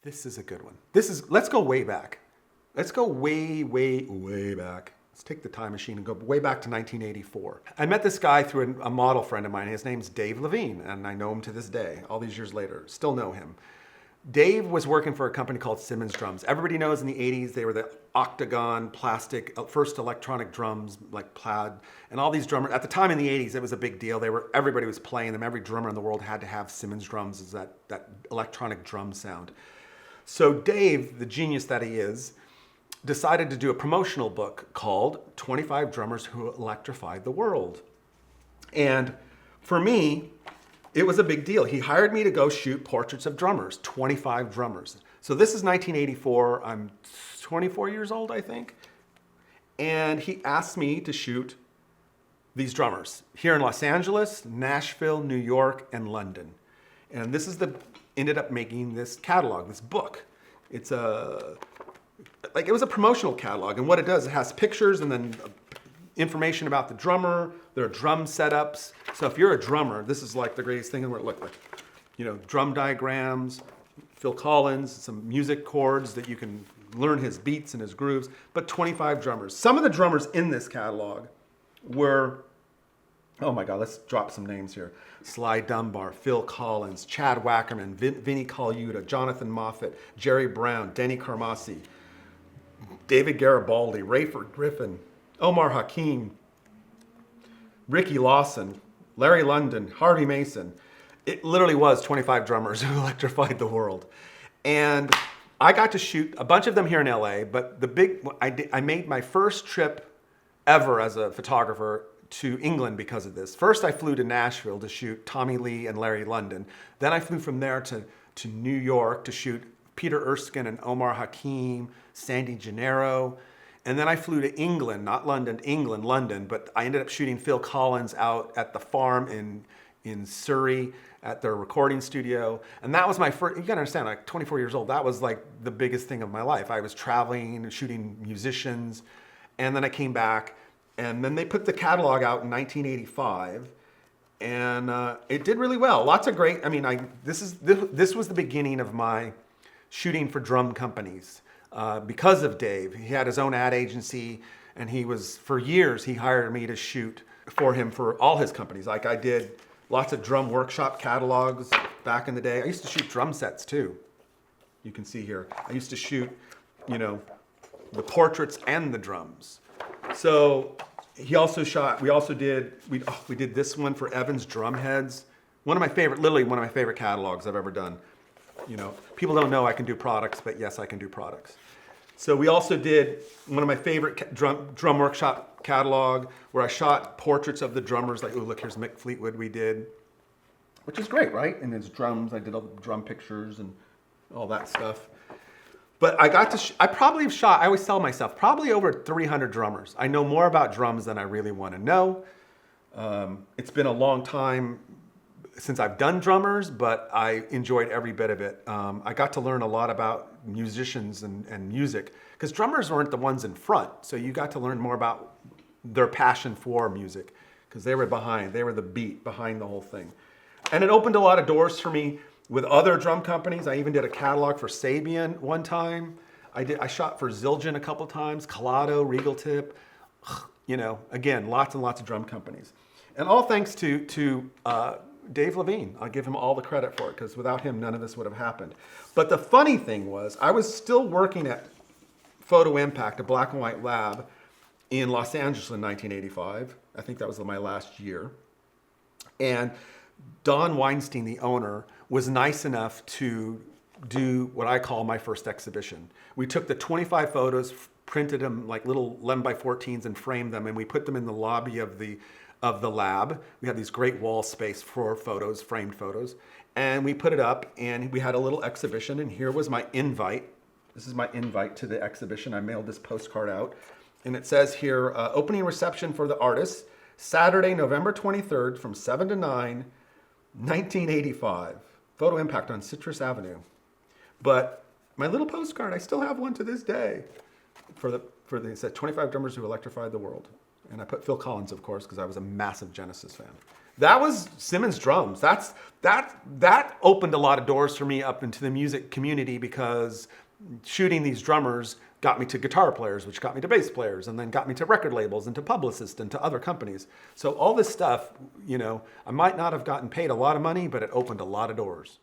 This is a good one. Let's go way back. Let's go way, way, way back. Let's take the time machine and go way back to 1984. I met this guy through a model friend of mine. His name's Dave Levine, and I know him to this day, all these years later. Still know him. Dave was working for a company called Simmons drums. Everybody knows in the 80s, they were the octagon plastic, first electronic drums, like plaid. And all these drummers, at the time in the 80s, it was a big deal. Everybody was playing them. Every drummer in the world had to have Simmons drums, as that electronic drum sound. So Dave, the genius that he is, decided to do a promotional book called 25 Drummers Who Electrified the World. And for me, it was a big deal. He hired me to go shoot portraits of drummers, 25 drummers. So this is 1984. I'm 24 years old, I think. And he asked me to shoot these drummers here in Los Angeles, Nashville, New York, and London. And this is ended up making this catalog, this book. It was a promotional catalog, and what it does, it has pictures and then information about the drummer, their drum setups. So if you're a drummer, this is like the greatest thing in the world. Look, drum diagrams, Phil Collins, some music chords that you can learn his beats and his grooves, but 25 drummers. Some of the drummers in this catalog were, oh my God, let's drop some names here. Sly Dunbar, Phil Collins, Chad Wackerman, Vinnie Colaiuta, Jonathan Moffett, Jerry Brown, Denny Carmassi, David Garibaldi, Rayford Griffin, Omar Hakim, Ricky Lawson, Larry London, Harvey Mason. It literally was 25 drummers who electrified the world. And I got to shoot a bunch of them here in LA, but I made my first trip ever as a photographer to England because of this. First, I flew to Nashville to shoot Tommy Lee and Larry London. Then I flew from there to New York to shoot Peter Erskine and Omar Hakim, Sandy Gennaro. And then I flew to England, not London, England, London, but I ended up shooting Phil Collins out at the farm in Surrey at their recording studio. And that was my first, you gotta understand, like 24 years old, that was like the biggest thing of my life. I was traveling and shooting musicians. And then I came back, and then they put the catalog out in 1985. And it did really well. Lots of great, this was the beginning of my shooting for drum companies. Because of Dave. He had his own ad agency, and for years, he hired me to shoot for him for all his companies. Like I did lots of drum workshop catalogs back in the day. I used to shoot drum sets too. You can see here. I used to shoot, the portraits and the drums. So we did this one for Evans Drumheads. One of my favorite catalogs I've ever done. People don't know I can do products, but yes, I can do products. So we also did one of my favorite drum workshop catalog where I shot portraits of the drummers. Like, oh, look, here's Mick Fleetwood we did, which is great, right? And his drums, I did all the drum pictures and all that stuff. But I always tell myself, probably over 300 drummers. I know more about drums than I really want to know. It's been a long time since I've done drummers, but I enjoyed every bit of it. I got to learn a lot about musicians and music, because drummers weren't the ones in front. So you got to learn more about their passion for music, because they were the beat behind the whole thing. And it opened a lot of doors for me with other drum companies. I even did a catalog for Sabian one time. I shot for Zildjian a couple times, Collado, Regal Tip, again, lots and lots of drum companies. And all thanks to Dave Levine. I'll give him all the credit for it, because without him, none of this would have happened. But the funny thing was, I was still working at Photo Impact, a black and white lab in Los Angeles in 1985. I think that was my last year. And Don Weinstein, the owner, was nice enough to do what I call my first exhibition. We took the 25 photos, printed them like little 11 by 14s and framed them, and we put them in the lobby of the lab. We had these great wall space for photos, framed photos, and we put it up, and we had a little exhibition, and here was my invite. This is my invite to the exhibition. I mailed this postcard out, and it says here, opening reception for the artists, Saturday, November 23rd from 7 to 9, 1985. Photo Impact on Citrus Avenue. But my little postcard, I still have one to this day. It said 25 drummers who electrified the world. And I put Phil Collins, of course, because I was a massive Genesis fan. That was Simmons drums. That opened a lot of doors for me up into the music community, because shooting these drummers got me to guitar players, which got me to bass players, and then got me to record labels and to publicists and to other companies. So all this stuff, I might not have gotten paid a lot of money, but it opened a lot of doors.